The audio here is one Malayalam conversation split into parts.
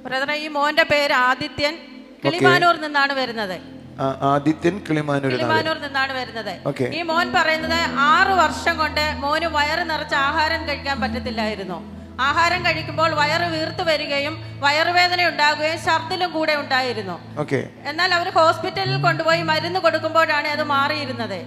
ബ്രദറെ, ഈ മോന്റെ പേര് ആദിത്യൻ, കിളിമാനൂർ നിന്നാണ് വരുന്നത്. ആദിത്യൻ കിളിമാനൂർ നിന്നാണ് വരുന്നത്. ഈ മോൻ പറയുന്നത് 6 വർഷം കൊണ്ട് മോന് വയറ് നിറച്ച് ആഹാരം കഴിക്കാൻ പറ്റത്തില്ലായിരുന്നു. ആഹാരം കഴിക്കുമ്പോൾ വയറ് വീർത്തു വരികയും വയറുവേദന ഉണ്ടാകുകയും ഛർദിലും കൂടെ ഉണ്ടായിരുന്നു. എന്നാൽ അവർ ഹോസ്പിറ്റലിൽ കൊണ്ടുപോയി മരുന്ന് കൊടുക്കുമ്പോഴാണ് അത് മാറിയിരുന്നത്.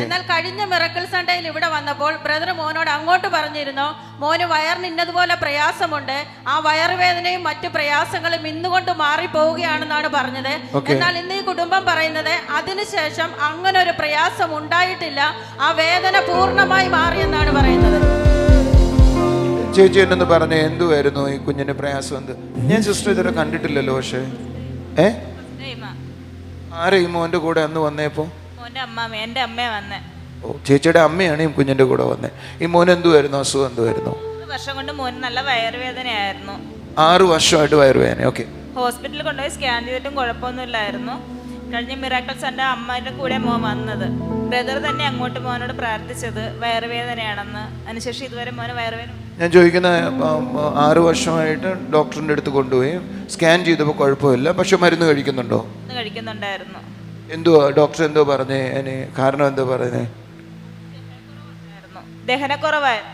എന്നാൽ കഴിഞ്ഞ മിറക്കിൾ സൺഡേയിൽ ഇവിടെ വന്നപ്പോൾ ബ്രദർ മോനോട് അങ്ങോട്ട് പറഞ്ഞിരുന്നു, മോന് വയറിന് ഇന്നതുപോലെ പ്രയാസമുണ്ട്, ആ വയറുവേദനയും മറ്റു പ്രയാസങ്ങളും ഇന്നുകൊണ്ട് മാറിപ്പോവുകയാണെന്നാണ് പറഞ്ഞത്. എന്നാൽ ഇന്ന് ഈ കുടുംബം പറയുന്നത് അതിനുശേഷം അങ്ങനെ ഒരു പ്രയാസം ഉണ്ടായിട്ടില്ല, ആ വേദന പൂർണ്ണമായി മാറിയെന്നാണ് പറയുന്നത്. ചേച്ചി എന്നൊന്ന് പറഞ്ഞേ, എന്തുവായിരുന്നു ഈ കുഞ്ഞിന്റെ പ്രയാസം? എന്ത്? ഞാൻ സിസ്റ്റർ ഇതുവരെ കണ്ടിട്ടില്ലല്ലോ. പക്ഷേ ആരെ ഈ മോന്റെ കൂടെ അന്ന് വന്നേപ്പോ? ഓ, ചേച്ചിയുടെ അമ്മയാണ് ഈ കുഞ്ഞിന്റെ കൂടെ വന്നേ. ഈ മോൻ എന്തുവായിരുന്നു അസുഖം? എന്തുവായിരുന്നു? 1 വർഷം കൊണ്ട് മോന് നല്ല വയറുവേദനയായിരുന്നു. 6 വർഷമായിട്ട് വയറുവേദന. ഹോസ്പിറ്റലിൽ കൊണ്ടുപോയി സ്കാൻ ചെയ്തിട്ടും കുഴപ്പമൊന്നുമില്ലായിരുന്നു. കഴിഞ്ഞ മിറാക്കിൾ സൺഡേ അമ്മയുടെ കൂടെ മോൻ വന്നത്. ബ്രദർ തന്നെ അങ്ങോട്ട് മോനോട് പ്രാർത്ഥിച്ചത് വയറുവേദനയാണെന്ന്. അതിനുശേഷം ഇതുവരെ മോന് വയറുവേദന. ഞാൻ ചോദിക്കുന്ന 6 വർഷമായിട്ട് ഡോക്ടറിന്റെ അടുത്ത് കൊണ്ടുപോയി സ്കാൻ ചെയ്തപ്പോൾ കുഴപ്പമില്ല, പക്ഷെ മരുന്ന് കഴിക്കുന്നുണ്ടോ? കഴിക്കുന്നുണ്ടായിരുന്നു. എന്തുവാ ഡോക്ടർ എന്തോ പറഞ്ഞേ? കാരണം എന്തോ പറഞ്ഞേ? ദഹനക്കുറവായിരുന്നു.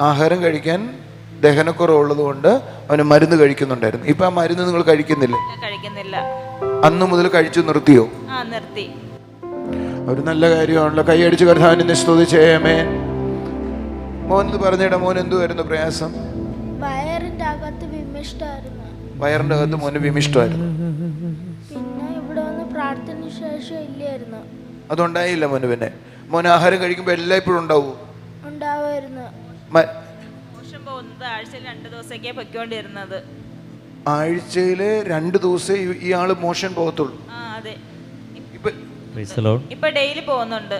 ആഹാരം കഴിക്കാൻ ദഹനക്കുറവുള്ളത് കൊണ്ട് അവന് മരുന്ന് കഴിക്കുന്നുണ്ടായിരുന്നു. ഇപ്പൊ ആ മരുന്ന് നിങ്ങൾ കഴിക്കുന്നില്ല? അന്ന് മുതൽ കഴിച്ചു നിർത്തിയോ? നിർത്തി. ഒരു നല്ല കാര്യമാണല്ലോ. കൈയടിച്ച് കർത്താവിനെ സ്തുതിച്ചേ. ആമേൻ. മോൻ പറഞ്ഞിട, മോൻ എന്തുവായിരുന്നു പ്രയാസം? വയറിന്റെ അകത്ത് വിമിഷ്ടമായിരുന്നു. വയറിന്റെ അകത്ത് മോന് വിമിഷ്ടമായിരുന്നു. പിന്നെ ഇവിടെ വന്ന് പ്രാർത്ഥന ശേഷം ഇല്ലായിരുന്നു. അതുണ്ടായില്ല മോന്. പിന്നെ മോൻ ആഹാരം കഴിക്കുമ്പോ എല്ലായ്പ്പോഴും ഉണ്ടാവും? ഉണ്ടാവുമായിരുന്നു. ആഴ്ചയിൽ 2 ദിവസമൊക്കെ പൊയ്ക്കൊണ്ടിരുന്നത്. ആഴ്ചയില് 2 ദിവസം ഇയാള് മോഷൻ പോകത്തുള്ളൂ. ഇപ്പൊ ഡെയിലി പോകുന്നുണ്ട്.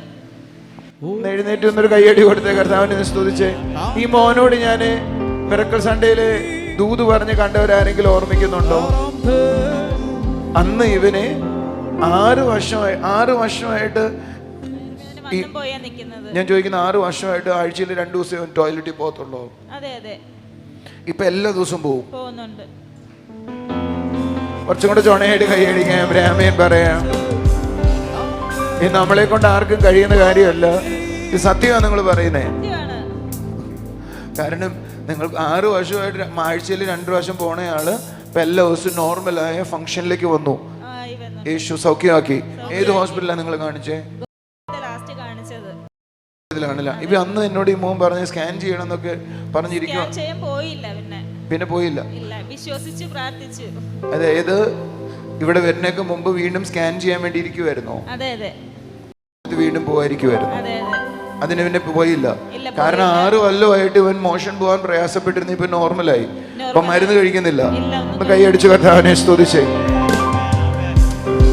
എഴുന്നേറ്റ് ഒന്നൊരു കയ്യടി കൊടുത്തേ, കർത്താവിനെ സ്തുതിച്ചേ. ഈ മോനോട് ഞാന് മിറക്കിൾ സൺഡേയില് ദൂത് പറഞ്ഞ് കണ്ടവരാരെങ്കിലും ഓർമ്മിക്കുന്നുണ്ടോ? അന്ന് ഇവന് 6 വർഷമായിട്ട് ഞാൻ ചോദിക്കുന്ന 6 വർഷമായിട്ട് ആഴ്ചയിൽ 2 ദിവസം ടോയ്ലറ്റിൽ പോകത്തുള്ളൂ. ഇപ്പൊ എല്ലാ ദിവസവും പോകുന്നുണ്ട്. കുറച്ചും കൂടെ ചുണയായിട്ട് കൈയടിക്കാം, ബ്രാഹ്മൺ പറയാം. ഇത് നമ്മളെ കൊണ്ട് ആർക്കും കഴിയുന്ന കാര്യമല്ല. ഇത് സത്യമാണ് നിങ്ങൾ പറയുന്നേ. കാരണം നിങ്ങൾ 6 വർഷമായിട്ട് ആഴ്ചയിൽ 2 പ്രാവശ്യം പോണയാള് ഇപ്പൊ എല്ലാ ദിവസവും നോർമലായ ഫംഗ്ഷനിലേക്ക് വന്നു. യേശു സൗഖ്യമാക്കി. ഏത് ഹോസ്പിറ്റലാണ് നിങ്ങൾ കാണിച്ചേ? ഇതിലാണല്ല. ഇപ്പൊ അന്ന് എന്നോട് ഈ മോൻ പറഞ്ഞ് സ്കാൻ ചെയ്യണം എന്നൊക്കെ പറഞ്ഞിരിക്കുക. പിന്നെ പോയില്ല. അതായത് ഇവിടെ വരുന്നേക്ക് മുമ്പ് വീണ്ടും സ്കാൻ ചെയ്യാൻ വേണ്ടി ഇരിക്കുവായിരുന്നോ? വീണ്ടും പോവായിരിക്കുമായിരുന്നു. അതിന് പിന്നെ പോയില്ല. കാരണം 6 കൊല്ലമായിട്ട് ഇവൻ മോഷൻ പോകാൻ പ്രയാസപ്പെട്ടിരുന്നു. ഇപ്പൊ നോർമലായി. അപ്പൊ മരുന്ന് കഴിക്കുന്നില്ല. കൈയടിച്ച് കർത്താവിനെ സ്തുതിച്ചേ.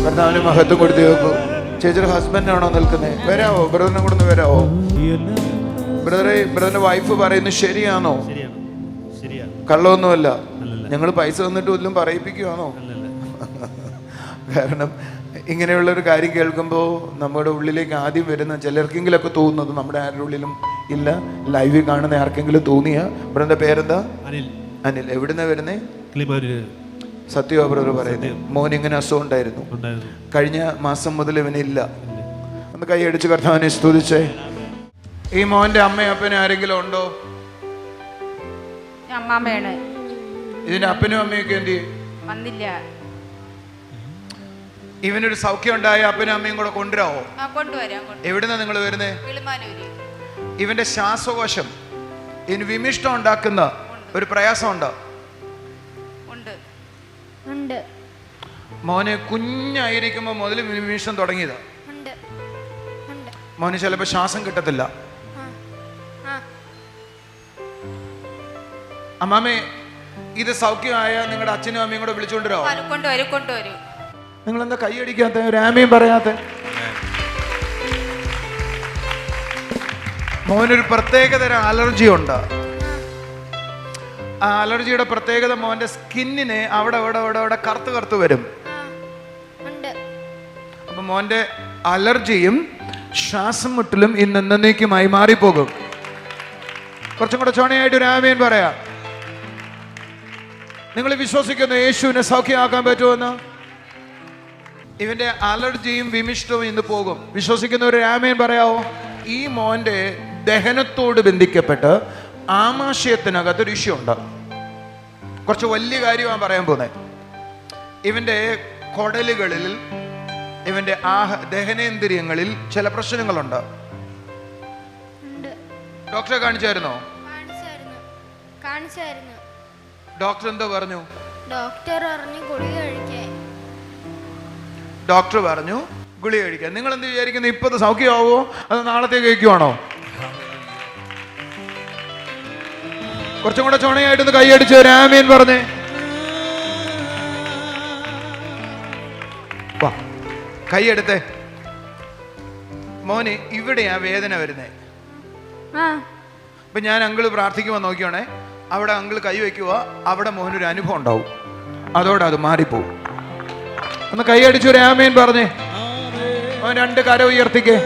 കർത്താവിന് മഹത്വം കൊടുത്തു നോക്കൂ. ചേച്ചിയുടെ ഹസ്ബൻഡ് ആണോ നിൽക്കുന്നത്? വരാവോ? ബ്രദറിനെ കൂടെ ഒന്ന് വരാവോ? ബ്രദറിന്റെ വൈഫ് പറയുന്നത് ശരിയാണോ? കള്ളമൊന്നുമല്ല. ഞങ്ങൾ പൈസ തന്നിട്ട് വല്ലതും പറയിപ്പിക്കുവാണോ? കാരണം ഇങ്ങനെയുള്ളൊരു കാര്യം കേൾക്കുമ്പോൾ നമ്മുടെ ഉള്ളിലേക്ക് ആദ്യം വരുന്ന ചിലർക്കെങ്കിലൊക്കെ തോന്നുന്നത് നമ്മുടെ ആരുടെ ഉള്ളിലും ഇല്ല. ലൈവിൽ കാണുന്ന ആർക്കെങ്കിലും തോന്നിയ. ബ്രദറിന്റെ പേരെന്താ? അനിൽ. എവിടുന്നാ വരുന്നേ? സത്യോ ബ്രദർ പറയുന്നത്? മോൻ ഇങ്ങനെ അസുഖം ഉണ്ടായിരുന്നു. കഴിഞ്ഞ മാസം മുതൽ ഇവനില്ല. ഒന്ന് കൈയടിച്ച് കർത്താവിനെ സ്തുതിച്ചേ. ഈ മോന്റെ അമ്മയും അപ്പനും ആരെങ്കിലും ഉണ്ടോ? അമ്മാമ്മയാണ്. ഇതിന്റെ അപ്പനും അമ്മയൊക്കെ എന്ത് വന്നില്ല? ഇവനൊരു സൗഖ്യം ഉണ്ടായ അപ്പനും അമ്മയും കൂടെ കൊണ്ടുവരാമോ? എവിടുന്നാ നിങ്ങൾ വരുന്നേ? ഇവന്റെ ശ്വാസകോശം ഇനി വിമിഷ്ടം ഉണ്ടാക്കുന്ന ഒരു പ്രയാസം ഉണ്ടോ? മോനെ കുഞ്ഞായിരിക്കുമ്പോ മുതൽ വിമിഷ്ടം തുടങ്ങിയതാ. മോന് ചിലപ്പോ ശ്വാസം കിട്ടത്തില്ല. അമ്മാമേ, ഇത് സൗഖ്യമായ നിങ്ങളുടെ അച്ഛനും അമ്മയും കൂടെ വിളിച്ചുകൊണ്ടുവരാമോ? നിങ്ങൾ എന്താ കൈയടിക്കാത്ത? ഒരു ആമയും പറയാത്ത? മോനൊരു പ്രത്യേകതരം അലർജി ഉണ്ട്. ആ അലർജിയുടെ പ്രത്യേകത മോന്റെ സ്കിന്നിന് അവിടെ കറുത്ത് വരും. അപ്പൊ മോന്റെ അലർജിയും ശ്വാസം മുട്ടലും ഇന്ന് എന്നേക്കുമായി മാറിപ്പോകും. കുറച്ചും കൂടെ ചോണയായിട്ട് ഒരു ആമേൻ പറയാം. നിങ്ങൾ വിശ്വസിക്കുന്നു യേശുവിനെ സൗഖ്യമാക്കാൻ പറ്റുമെന്ന്? ഇവന്റെ അലർജിയും വിമിഷ്ടവും ഇന്ന് പോകും. വിശ്വസിക്കുന്നവർ ആമേൻ പറയാവോ? ഈ മോന്റെ ദഹനത്തോട് ബന്ധിക്കപ്പെട്ട് ആമാശയത്തിനകത്തൊരു ഇഷ്യൂ ഉണ്ട്. കുറച്ച് വലിയ കാര്യമാണ് പറയാൻ പോകുന്നത്. ഇവന്റെ കുടലുകളിൽ, ഇവന്റെ ദഹനേന്ദ്രിയങ്ങളിൽ ചില പ്രശ്നങ്ങളുണ്ട്. ഡോക്ടറെ കാണിച്ചായിരുന്നോ? കാണിച്ചായിരുന്നു. ഡോക്ടർ എന്തോ പറഞ്ഞു? ഡോക്ടർ പറഞ്ഞു ഗുളിക കഴിക്കാൻ. ഡോക്ടർ പറഞ്ഞു ഗുളിക കഴിക്കാൻ. നിങ്ങൾ എന്ത് വിചാരിക്കുന്നു? ഇപ്പൊ സൗഖ്യമാവോ അത് നാളത്തേക്ക് കഴിക്കുവാണോ? കുറച്ചും കൂടെ ചുണയായിട്ടൊന്ന് കൈയടിച്ച് ഒരു ആമീൻ പറഞ്ഞേ. വാ, കൈയെടുത്തേ. മോനെ, ഇവിടെയാ വേദന വരുന്നേ. അപ്പൊ ഞാൻ അങ്കിള് പ്രാർത്ഥിക്കുമ്പോൾ നോക്കിയോണേ, അവിടെ അങ്കിള് കൈ വയ്ക്കുക, അവിടെ മോനൊരു അനുഭവം ഉണ്ടാവും, അതോടെ അത് മാറിപ്പോവും. ഒന്ന് കൈയടിച്ചൊരു ആമേൻ പറഞ്ഞേ. അവൻ 2 കര ഉയർത്തിക്കേ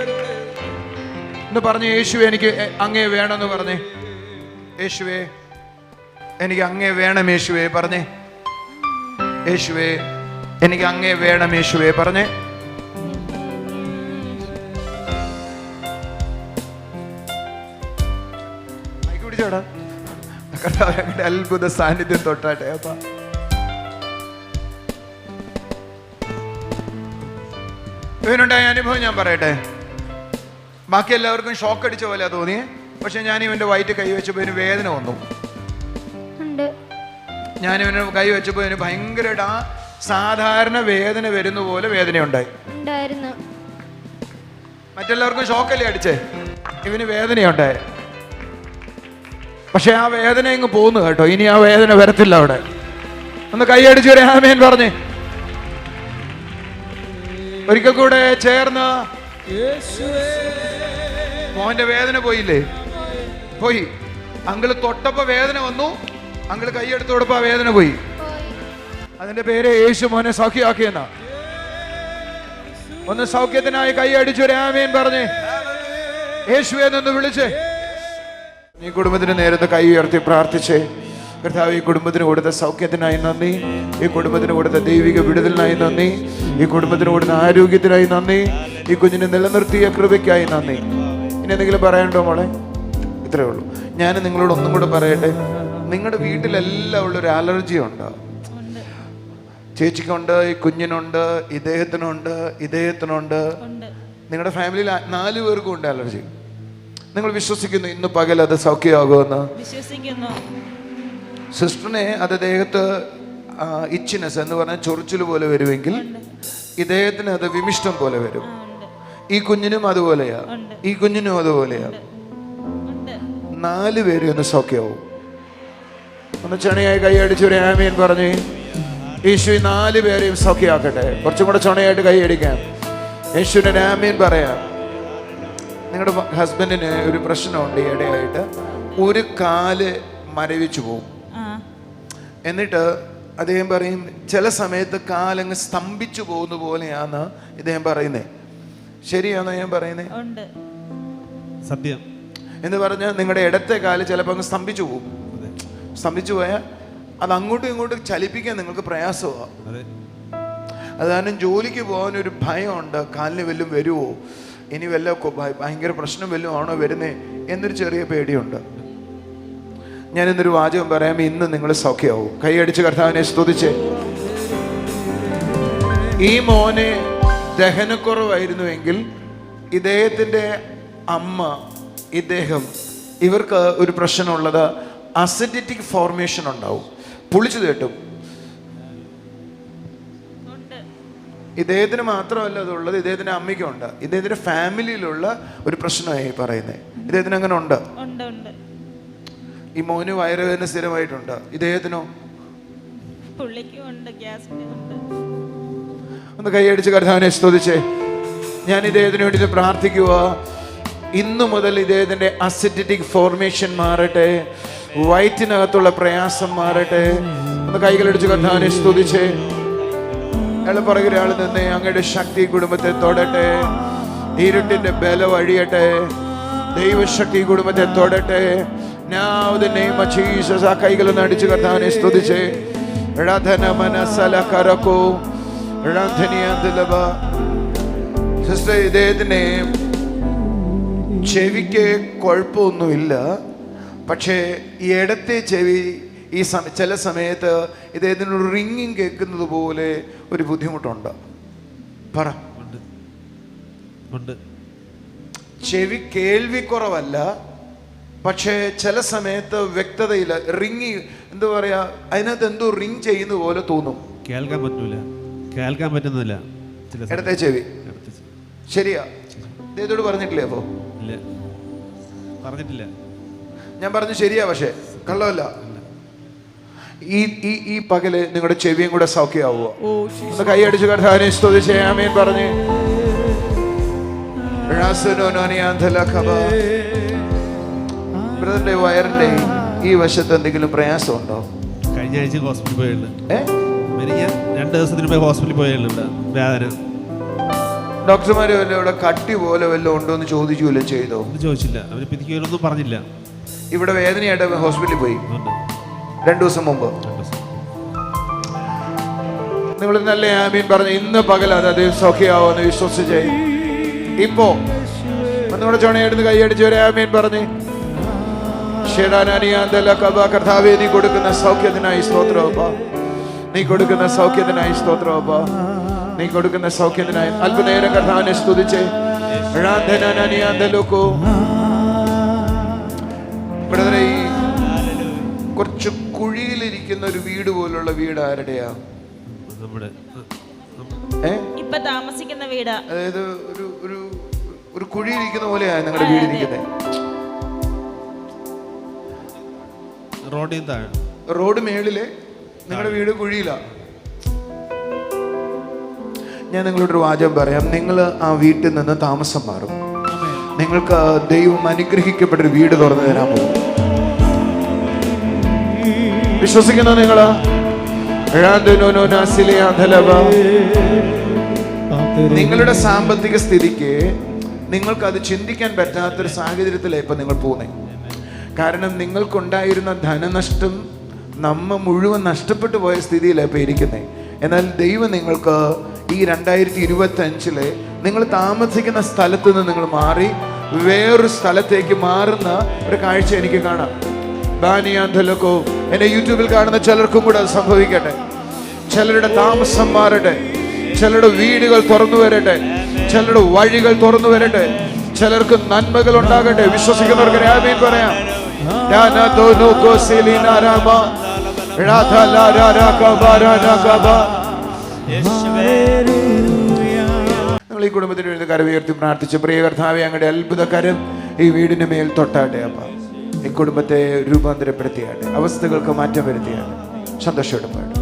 എന്ന് പറഞ്ഞ്, യേശുവേ എനിക്ക് അങ്ങേ വേണമെന്ന് പറഞ്ഞേ. യേശുവേ എനിക്ക് അങ്ങേ വേണം യേശുവേ പറഞ്ഞേ. യേശുവേ എനിക്ക് അങ്ങേ വേണം യേശുവേ പറഞ്ഞേ. പിടിച്ചോടാ, അത്ഭുത സാന്നിധ്യം തൊട്ടാട്ടെ. അപ്പ ഇവനുണ്ടായ അനുഭവം ഞാൻ പറയട്ടെ. ബാക്കി എല്ലാവർക്കും ഷോക്ക് അടിച്ച പോലെ തോന്നിയേ. പക്ഷെ ഞാൻ ഇവന്റെ വയറ്റ് കൈവച്ചപ്പോൾ ഇവന് വേദന വന്നു. ഞാൻ ഇവന് കൈവച്ചപ്പോൾ ഇവന് ഭയങ്കരമായിട്ട് ആ സാധാരണ വേദന വരുന്ന പോലെ വേദന ഉണ്ടായി. മറ്റെല്ലാവർക്കും ഷോക്കല്ലേ അടിച്ചേ, ഇവന് വേദനയുണ്ടായി. പക്ഷെ ആ വേദന ഇങ്ങ് പോന്നു കേട്ടോ. ഇനി ആ വേദന വരത്തില്ല അവിടെ. ഒന്ന് കൈയടിച്ചൊരു ആമേൻ പറഞ്ഞേ. ഒരിക്കൽ കൂടെ ചേർന്ന്. മോന്റെ വേദന പോയില്ലേ? പോയി. അങ്കിള് തൊട്ടപ്പോ വേദന വന്നു, അങ്കിള് കൈയെടുത്തോടപ്പോ ആ വേദന പോയി. അതിന്റെ പേര് യേശു മോനെ സൗഖ്യമാക്കിയെന്ന. ഒന്ന് സൗഖ്യത്തിനായി കൈയടിച്ചൊരു ആമേൻ പറഞ്ഞേ. യേശുവെ നിന്ന് വിളിച്ചേ. ഈ കുടുംബത്തിന് നേരത്തെ കൈ ഉയർത്തി പ്രാർത്ഥിച്ചേ. കർത്താവ്, ഈ കുടുംബത്തിന് കൊടുത്ത സൗഖ്യത്തിനായി നന്ദി. ഈ കുടുംബത്തിന് കൊടുത്ത ദൈവിക വിടുതലിനായി നന്ദി. ഈ കുടുംബത്തിന് കൊടുത്ത ആരോഗ്യത്തിനായി നന്ദി. ഈ കുഞ്ഞിനെ നിലനിർത്തിയ കൃപയ്ക്കായി നന്ദി. ഇനി എന്തെങ്കിലും പറയാനുണ്ടോ മോളെ? ഇത്രയേ ഉള്ളൂ. ഞാൻ നിങ്ങളോട് ഒന്നും കൂടെ പറയട്ടെ. നിങ്ങളുടെ വീട്ടിലെല്ലാം ഉള്ളൊരു അലർജി ഉണ്ട്. ചേച്ചിക്കുണ്ട്, ഈ കുഞ്ഞിനുണ്ട്, ഇദ്ദേഹത്തിനുണ്ട്. നിങ്ങളുടെ ഫാമിലിയിൽ 4 പേർക്കും ഉണ്ട് അലർജി. നിങ്ങൾ വിശ്വസിക്കുന്നു ഇന്ന് പകൽ അത് സൗഖ്യമാകുമെന്ന്? വിശ്വസിക്കുന്നു. സിസ്റ്ററിനെ അത് ദേഹത്ത് ഇച്ചിനെസ് എന്ന് പറഞ്ഞാൽ ചൊറിച്ചിൽ പോലെ വരുമെങ്കിൽ ഇദ്ദേഹത്തിന് അത് വിമിഷ്ടം പോലെ വരും. ഈ കുഞ്ഞിനും അതുപോലെയാ, ഈ കുഞ്ഞിനും അതുപോലെയാ. 4 പേരും ഒന്ന് സൗഖ്യമാവും. ഒന്ന് ചണയായി കൈയടിച്ചൊരു ആമീൻ പറഞ്ഞേ. യേശു 4 പേരെയും സൗഖ്യമാക്കട്ടെ. കുറച്ചും കൂടെ ചണയായിട്ട് കൈയടിക്കാം. യേശുവിന്റെ ആമീൻ പറയാം. നിങ്ങളുടെ ഹസ്ബൻഡിന് ഒരു പ്രശ്നമുണ്ട്. ഈയിടെയായിട്ട് ഒരു കാല് മരവിച്ചു പോകും. എന്നിട്ട് അദ്ദേഹം പറയും ചില സമയത്ത് കാലങ്ങ് സ്തംഭിച്ചു പോകുന്ന പോലെയാന്ന് ഇദ്ദേഹം പറയുന്നേ. ശരിയാണോ ഞാൻ പറയുന്നേ? സത്യം എന്ന് പറഞ്ഞാൽ നിങ്ങളുടെ ഇടത്തെ കാല് ചിലപ്പോൾ അങ്ങ് സ്തംഭിച്ചു പോകും. സ്തംഭിച്ചു പോയാൽ അത് അങ്ങോട്ടും ഇങ്ങോട്ടും ചലിപ്പിക്കാൻ നിങ്ങൾക്ക് പ്രയാസമാണ്. അത് കാരണം ജോലിക്ക് പോകാൻ ഒരു ഭയമുണ്ട്. കാലിന് വല്ലതും വരുമോ, ഇനി വല്ല ഭയങ്കര പ്രശ്നം വല്ലതും ആണോ വരുന്നേ എന്നൊരു ചെറിയ പേടിയുണ്ട്. ഞാൻ ഇന്നൊരു വാചകം പറയാം. ഇന്ന് നിങ്ങൾ സൗഖ്യമാവും. കൈയടിച്ച് കർത്താവിനെ സ്തുതിച്ച്. ഈ മോനെ ദഹനക്കുറവായിരുന്നുവെങ്കിൽ ഇദ്ദേഹത്തിൻ്റെ അമ്മ, ഇവർക്ക് ഒരു പ്രശ്നമുള്ളത് അസിഡിറ്റിക് ഫോർമേഷൻ ഉണ്ടാവും. പുളിച്ചു തേട്ടും. ഇദ്ദേഹത്തിന് മാത്രമല്ല അതുള്ളത്, ഇദ്ദേഹത്തിന്റെ അമ്മയ്ക്കുണ്ട്. ഇദ്ദേഹത്തിന്റെ ഫാമിലിയിലുള്ള ഒരു പ്രശ്നമായി പറയുന്നത്. ഇദ്ദേഹത്തിന് അങ്ങനെ ഉണ്ട്. ഈ മോന് വയറുവേദന സ്ഥിരമായിട്ടുണ്ട്. ഇദ്ദേഹത്തിനോ? ഒന്ന് കൈയടിച്ച് കർത്താവിനെ സ്തുതിച്ചേ. ഞാൻ ഇദ്ദേഹത്തിന് വേണ്ടി പ്രാർത്ഥിക്കുക. ഇന്നു മുതൽ ഇദ്ദേഹത്തിന്റെ അസിഡിറ്റിക് ഫോർമേഷൻ മാറട്ടെ. വയറ്റിനകത്തുള്ള പ്രയാസം മാറട്ടെ. ഒന്ന് കൈകളടിച്ച് കർത്താവിനെ സ്തുതിച്ചേ. എളുപ്പറകിൽ ആൾ നിന്ന് അങ്ങയുടെ ശക്തി കുടുംബത്തെ തൊടട്ടെ. ഇരുട്ടിന്റെ ബലം അഴിയട്ടെ. ദൈവശക്തി കുടുംബത്തെ തൊടട്ടെ. Now the name of Jesus. ആ കൈകളൊന്ന് അടിച്ച് കർത്താവിനെ സ്തുതിച്ചേ. സിസ്റ്റർ, ഇദ്ദേഹത്തിന് ചെവിക്ക് കുഴപ്പമൊന്നുമില്ല. പക്ഷേ ഈ ഇടത്തെ ചെവി ചില സമയത്ത് ഇദ്ദേഹത്തിന് ഒരു റിങ്ങിങ് കേൾക്കുന്നത് പോലെ ഒരു ബുദ്ധിമുട്ടുണ്ട്. പറ. ചെവി കേൾവി കുറവല്ല, പക്ഷേ ചില സമയത്ത് വ്യക്തതയില്ല. റിങ് എന്താ പറയാ, അതിനകത്ത് എന്തോ റിങ് ചെയ്യുന്ന പോലെ തോന്നും. കേൾക്കാൻ പറ്റുന്നില്ല. ഇടത്തെ ചെവി ശരിയാ? ഇദ്ദേഹത്തോട് പറഞ്ഞിട്ടില്ലേ? അപ്പോ ഇല്ല, പറഞ്ഞിട്ടില്ല. ഞാൻ പറഞ്ഞു ശരിയാ, പക്ഷേ കള്ളമല്ല. ഈ പകല് നിങ്ങളുടെ ചെവിയും കൂടെ സൗഖ്യമാവുക. ഒന്ന് കൈയടിച്ച് കർത്താവിനെ സ്തുതിച്ച് ആമേൻ പറഞ്ഞ്. ബ്രദറിന്റെ വയറിന്റെ ഈ വശത്ത് എന്തെങ്കിലും പ്രയാസമുണ്ടോ? കഴിഞ്ഞ ആഴ്ച ഹോസ്പിറ്റലിൽ പോയുള്ളൂ. 2 ദിവസത്തിന് മുമ്പ് ഹോസ്പിറ്റലിൽ പോയുള്ളുണ്ട്. വേദന. ഡോക്ടർമാര് വല്ല ഇവിടെ കട്ടി പോലെ വല്ലതും ഉണ്ടോ എന്ന് ചോദിച്ചുല്ലോ? ചെയ്തോ? ചോദിച്ചില്ല. അവര് പിരിക്കൊന്നും പറഞ്ഞില്ല. ഇവിടെ വേദനയായിട്ട് ഹോസ്പിറ്റലിൽ പോയി 2 ദിവസം മുമ്പ്. നിങ്ങൾ നല്ല ആമീൻ പറഞ്ഞ് ഇന്ന് പകലാണ് അത് സൗഖ്യമാവുമെന്ന് വിശ്വസിച്ചേ. ഇപ്പോ നിങ്ങളുടെ ചുണയെടുത്ത് കൈയടിച്ച് ഒരു ആമീൻ പറഞ്ഞ്. കർത്താവേ, നീ കൊടുക്കുന്ന സൗഖ്യത്തിനായി സ്തോത്രമപ്പാ. നീ കൊടുക്കുന്ന സൗഖ്യത്തിനായി സ്തോത്രമപ്പാ. നീ കൊടുക്കുന്ന സൗഖ്യത്തിനായി അല്പനേരം കർത്താവിനെ സ്തുതിച്ചേ. ബ്രദറെ, ഈ കുറച്ച് കുഴിയിലിരിക്കുന്ന ഒരു വീട് പോലുള്ള വീട് ആരുടെയാ? ഇപ്പൊ താമസിക്കുന്ന വീടാ. അതായത് ഒരു കുഴിയിരിക്കുന്ന പോലെയാ നിങ്ങളുടെ വീടിരിക്കുന്നത്. റോഡ് മേളില് നിങ്ങളുടെ വീട് കുഴിയിലാ. ഞാൻ നിങ്ങളോടൊരു വാചകം പറയാം. നിങ്ങൾ ആ വീട്ടിൽ നിന്ന് താമസം മാറും. നിങ്ങൾക്ക് ദൈവം അനുഗ്രഹിക്കപ്പെട്ടൊരു വീട് തുറന്നു തരാൻ പോകും. വിശ്വസിക്കുന്ന നിങ്ങള് നിങ്ങളുടെ സാമ്പത്തിക സ്ഥിതിക്ക് നിങ്ങൾക്ക് അത് ചിന്തിക്കാൻ പറ്റാത്തൊരു സാഹചര്യത്തിലാണ് ഇപ്പൊ നിങ്ങൾ പോകുന്നത്. കാരണം നിങ്ങൾക്കുണ്ടായിരുന്ന ധനനഷ്ടം നമ്മ മുഴുവൻ നഷ്ടപ്പെട്ടു പോയ സ്ഥിതിയിലാണ് ഇപ്പൊ ഇരിക്കുന്നത്. എന്നാൽ ദൈവം നിങ്ങൾക്ക് ഈ 2025 നിങ്ങൾ താമസിക്കുന്ന സ്ഥലത്ത് നിന്ന് നിങ്ങൾ മാറി വേറൊരു സ്ഥലത്തേക്ക് മാറുന്ന ഒരു കാഴ്ച എനിക്ക് കാണാം. ബാനിയാന്തലക്കോ എന്നെ യൂട്യൂബിൽ കാണുന്ന ചിലർക്കും കൂടെ അത് സംഭവിക്കട്ടെ. ചിലരുടെ താമസം മാറട്ടെ, ചിലരുടെ വീടുകൾ തുറന്നു വരട്ടെ, ചിലരുടെ വഴികൾ തുറന്നു വരട്ടെ, ചിലർക്ക് നന്മകൾ ഉണ്ടാകട്ടെ. വിശ്വസിക്കുന്നവർക്ക് ആമീൻ പറയാം. നിങ്ങൾ ഈ കുടുംബത്തിന് വേണ്ടി കരമുയർത്തി പ്രാർത്ഥിച്ച്, പ്രിയ കർത്താവേ, അങ്ങയുടെ അത്ഭുതകരം ഈ വീടിന് മേൽ തൊട്ടാട്ടെ. അപ്പ ഈ കുടുംബത്തെ രൂപാന്തരപ്പെടുത്തിയാട്ടെ, അവസ്ഥകൾക്ക് മാറ്റം വരുത്തിയാട്ടെ. സന്തോഷത്തോടെ പാടും.